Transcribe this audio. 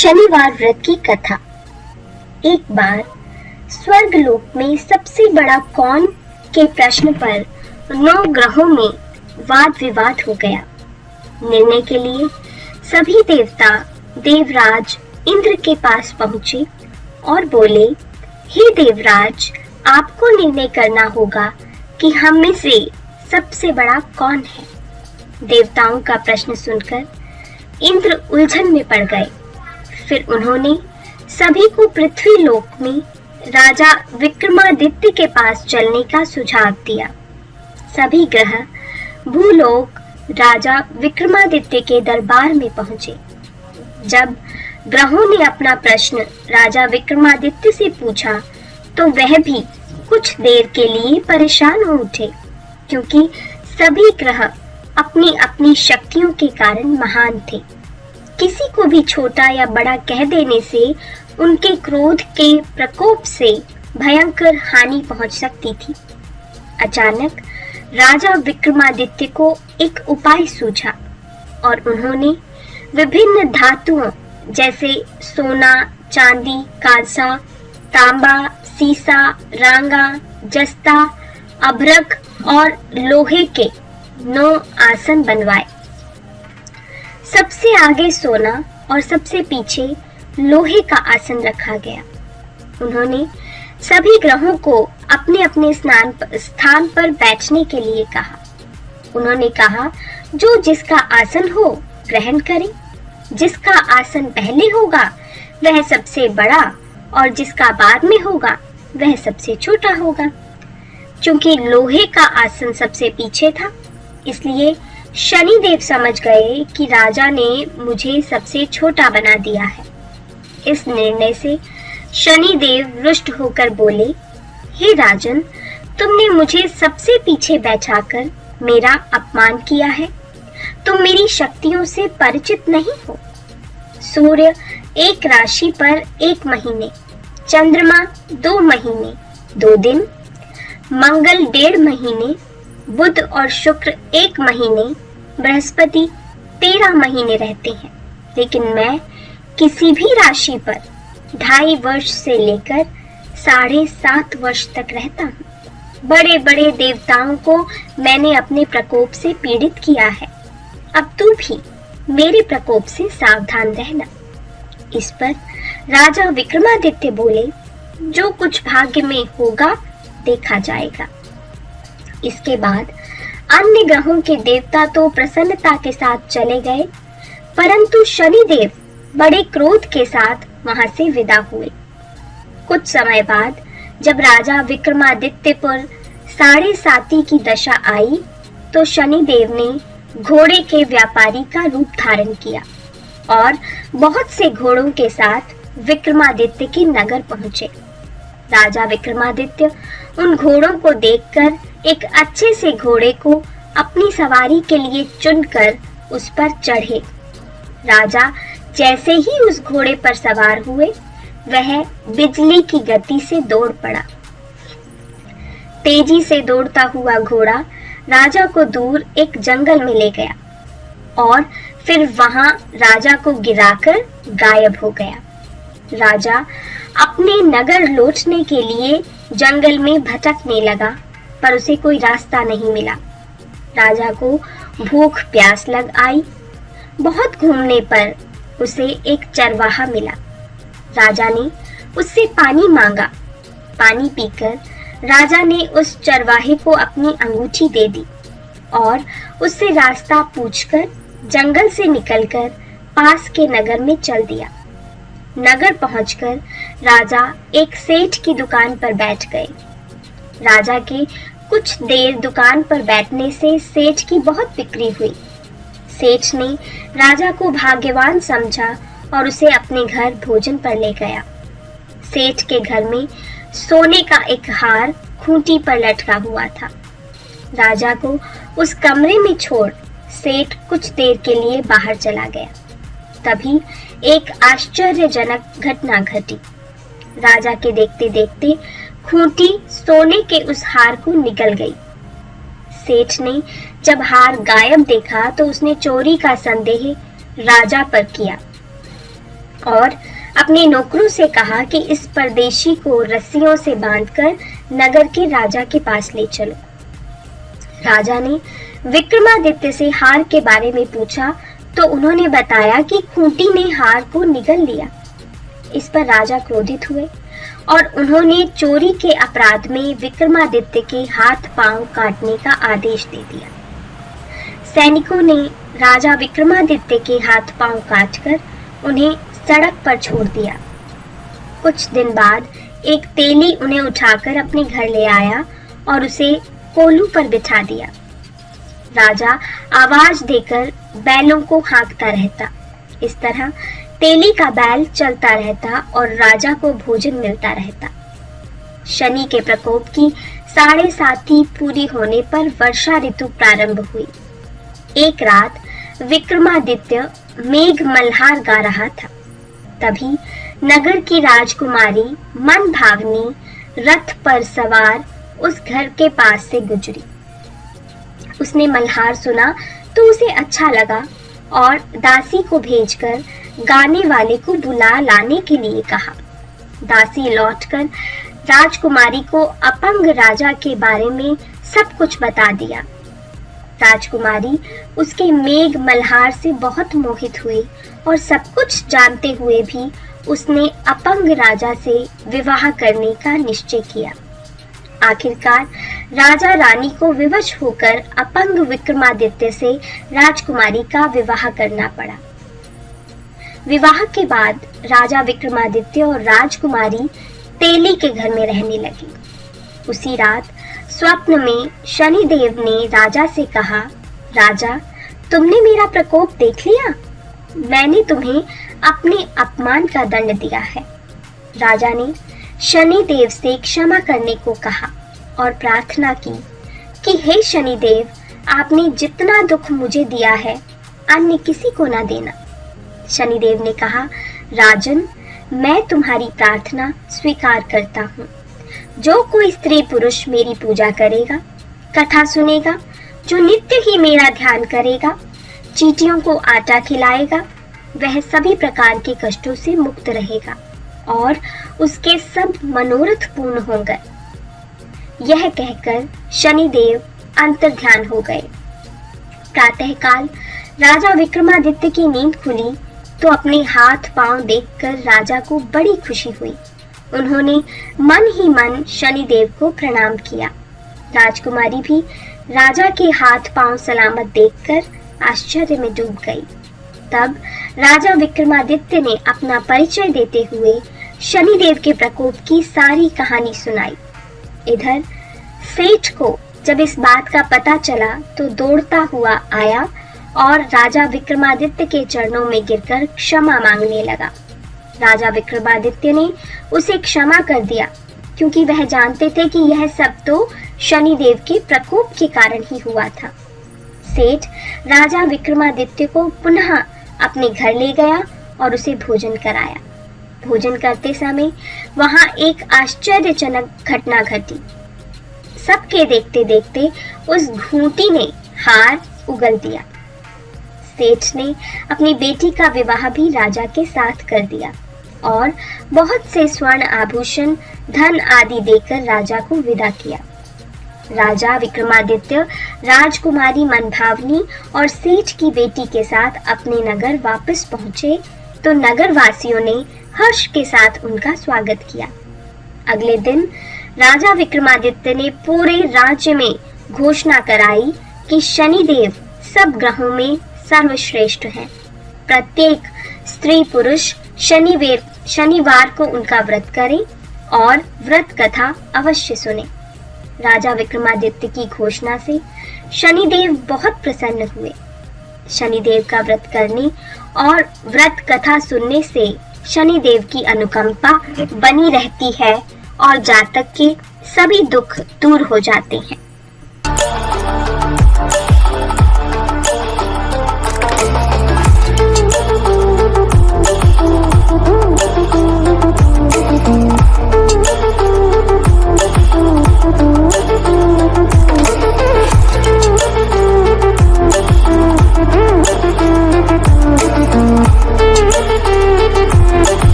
शनिवार व्रत की कथा। एक बार स्वर्ग लोक में सबसे बड़ा कौन के प्रश्न पर 9 ग्रहों में वाद विवाद हो गया। निर्णय के लिए सभी देवता देवराज इंद्र के पास पहुंचे और बोले, हे देवराज, आपको निर्णय करना होगा कि हम में से सबसे बड़ा कौन है। देवताओं का प्रश्न सुनकर इंद्र उलझन में पड़ गए। फिर उन्होंने सभी को पृथ्वी लोक में राजा विक्रमादित्य के पास चलने का सुझाव दिया। सभी ग्रह भूलोक राजा विक्रमादित्य के दरबार में पहुंचे। जब ग्रहों ने अपना प्रश्न राजा विक्रमादित्य से पूछा तो वह भी कुछ देर के लिए परेशान हो उठे, क्योंकि सभी ग्रह अपनी अपनी शक्तियों के कारण महान थे। किसी को भी छोटा या बड़ा कह देने से उनके क्रोध के प्रकोप से भयंकर हानि पहुंच सकती थी। अचानक राजा विक्रमादित्य को एक उपाय सूझा और उन्होंने विभिन्न धातुओं जैसे सोना, चांदी, कांसा, तांबा, सीसा, रांगा, जस्ता, अभ्रक और लोहे के 9 आसन बनवाए। सबसे आगे सोना और सबसे पीछे लोहे का आसन रखा गया। उन्होंने सभी ग्रहों को अपने अपने स्थान पर बैठने के लिए कहा। उन्होंने कहा, जो जिसका आसन हो ग्रहण करे। जिसका आसन पहले होगा वह सबसे बड़ा और जिसका बाद में होगा वह सबसे छोटा होगा। चूंकि लोहे का आसन सबसे पीछे था, इसलिए शनिदेव समझ गए कि राजा ने मुझे सबसे छोटा बना दिया है। इस निर्णय से शनिदेव रुष्ट होकर बोले, हे राजन, तुमने मुझे सबसे पीछे बैठाकर मेरा अपमान किया है। तुम मेरी शक्तियों से परिचित नहीं हो। सूर्य एक राशि पर 1 महीने, चंद्रमा 2 महीने 2 दिन, मंगल 1.5 महीने, बुध और शुक्र 1 महीने, बृहस्पति 13 महीने रहते हैं। लेकिन मैं किसी भी राशि पर 2.5 वर्ष से लेकर 7.5 वर्ष तक रहता हूँ। बड़े बड़े देवताओं को मैंने अपने प्रकोप से पीड़ित किया है। अब तू भी मेरे प्रकोप से सावधान रहना। इस पर राजा विक्रमादित्य बोले, जो कुछ भाग्य में होगा देखा जाएगा। इसके बाद अन्य ग्रहों के देवता तो प्रसन्नता के साथ चले गए, परंतु शनिदेव बड़े क्रोध के साथ वहां से विदा हुए। कुछ समय बाद जब राजा विक्रमादित्य पर 7.5 की दशा आई तो शनिदेव ने घोड़े के व्यापारी का रूप धारण किया और बहुत से घोड़ों के साथ विक्रमादित्य के नगर पहुंचे। राजा विक्रमादित्य उन घोड़ों को देखकर एक अच्छे से घोड़े को अपनी सवारी के लिए चुनकर उस पर चढ़े। राजा जैसे ही उस घोड़े पर सवार हुए, वह बिजली की गति से दौड़ पड़ा। तेजी से दौड़ता हुआ घोड़ा राजा को दूर एक जंगल में ले गया और फिर वहां राजा को गिराकर गायब हो गया। राजा अपने नगर लौटने के लिए जंगल में भटकने लगा, पर उसे कोई रास्ता नहीं मिला। राजा को भूख प्यास लग आई। बहुत घूमने पर उसे एक चरवाहा मिला। राजा ने उससे पानी मांगा। पानी पीकर राजा ने उस चरवाहे को अपनी अंगूठी दे दी और उससे रास्ता पूछकर जंगल से निकलकर पास के नगर में चल दिया। नगर पहुंचकर राजा एक सेठ की दुकान पर बैठ गए। राजा के कुछ देर दुकान पर बैठने से सेठ की बहुत बिक्री हुई। सेठ ने राजा को भाग्यवान समझा और उसे अपने घर भोजन पर ले गया। सेठ के घर में सोने का एक हार खूंटी पर लटका हुआ था। राजा को उस कमरे में छोड़ सेठ कुछ देर के लिए बाहर चला गया। तभी एक आश्चर्यजनक घटना घटी। राजा के देखते देखते खूंटी सोने के उस हार को निगल गई। सेठ ने जब हार गायब देखा तो उसने चोरी का संदेह राजा पर किया। और अपने नौकरों से कहा कि इस परदेशी को रस्सियों से बांधकर नगर के राजा के पास ले चलो। राजा ने विक्रमादित्य से हार के बारे में पूछा तो उन्होंने बताया कि खूंटी ने हार को निगल लिया। इस पर राजा क्रोधित हुए और उन्होंने चोरी के अपराध में विक्रमादित्य के हाथ पांव काटने का आदेश दे दिया। सैनिकों ने राजा विक्रमादित्य के हाथ पांव काटकर उन्हें सड़क पर छोड़ दिया। कुछ दिन बाद एक तेली उन्हें उठाकर अपने घर ले आया और उसे कोलू पर बिठा दिया। राजा आवाज देकर बैलों को हाँकता रहता। इस तरह तेली का बैल चलता रहता और राजा को भोजन मिलता रहता। शनि के प्रकोप की 7.5 पूरी होने पर वर्षा ऋतु प्रारंभ हुई। एक रात विक्रमादित्य मेघ मल्हार गा रहा था। तभी नगर की राजकुमारी मन भावनी रथ पर सवार उस घर के पास से गुजरी। उसने मल्हार सुना तो उसे अच्छा लगा और दासी को भेजकर गाने वाले को बुला लाने के लिए कहा। दासी लौटकर राजकुमारी को अपंग राजा के बारे में सब कुछ बता दिया। राजकुमारी उसके मेघ मल्हार से बहुत मोहित हुई और सब कुछ जानते हुए भी उसने अपंग राजा से विवाह करने का निश्चय किया। आखिरकार राजा रानी को विवश होकर अपंग विक्रमादित्य से राजकुमारी का विवाह करना पड़ा। विवाह के बाद राजा विक्रमादित्य और राजकुमारी तेली के घर में रहने लगे। उसी रात स्वप्न में शनिदेव ने राजा से कहा, राजा, तुमने मेरा प्रकोप देख लिया? मैंने तुम्हें अपने अपमान का दंड दिया है। राजा ने शनिदेव से क्षमा करने को कहा और प्रार्थना की कि हे शनिदेव, आपने जितना दुख मुझे दिया है अन्य किसी को ना देना। शनिदेव ने कहा, राजन, मैं तुम्हारी प्रार्थना स्वीकार करता हूँ। जो कोई स्त्री पुरुष मेरी पूजा करेगा, कथा सुनेगा, जो नित्य ही मेरा ध्यान करेगा, चींटियों को आटा खिलाएगा, वह सभी प्रकार के कष्टों से मुक्त रहेगा और उसके सब मनोरथ पूर्ण होंगे। यह कहकर शनिदेव अंतर्ध्यान हो गए। प्रातःकाल राजा विक्रमादित्य की नींद खुली तो अपने हाथ पांव देखकर राजा को बड़ी खुशी हुई। उन्होंने मन ही मन शनिदेव को प्रणाम किया। राजकुमारी भी राजा के हाथ पांव सलामत देखकर आश्चर्य में डूब गई। तब राजा विक्रमादित्य ने अपना परिचय देते हुए शनिदेव के प्रकोप की सारी कहानी सुनाई। इधर सेठ को जब इस बात का पता चला तो दौड़ता हुआ आया और राजा विक्रमादित्य के चरणों में गिरकर क्षमा मांगने लगा। राजा विक्रमादित्य ने उसे क्षमा कर दिया क्योंकि वह जानते थे कि यह सब तो शनिदेव के प्रकोप के कारण ही हुआ था। सेठ राजा विक्रमादित्य को पुनः अपने घर ले गया और उसे भोजन कराया। भोजन करते समय वहां एक आश्चर्यजनक घटना घटी। सबके देखते देखते उस घूंटी ने हार उगल दिया। सेठ ने अपनी बेटी का विवाह भी राजा के साथ कर दिया और बहुत से स्वर्ण आभूषण, धन आदि देकर राजा को विदा किया। राजा विक्रमादित्य राजकुमारी मनभावनी और सेठ की बेटी के साथ अपने नगर वापस पहुंचे तो नगर वासियों ने हर्ष के साथ उनका स्वागत किया। अगले दिन राजा विक्रमादित्य ने पूरे राज्य में घोषणा कराई कि शनिदेव सब ग्रहों में सर्वश्रेष्ठ हैं। प्रत्येक स्त्री पुरुष शनिवार को उनका व्रत करे और व्रत कथा अवश्य सुने। राजा विक्रमादित्य की घोषणा से शनिदेव बहुत प्रसन्न हुए। शनिदेव का व्रत करने और व्रत कथा सुनने से शनिदेव की अनुकंपा बनी रहती है और जातक के सभी दुख दूर हो जाते हैं।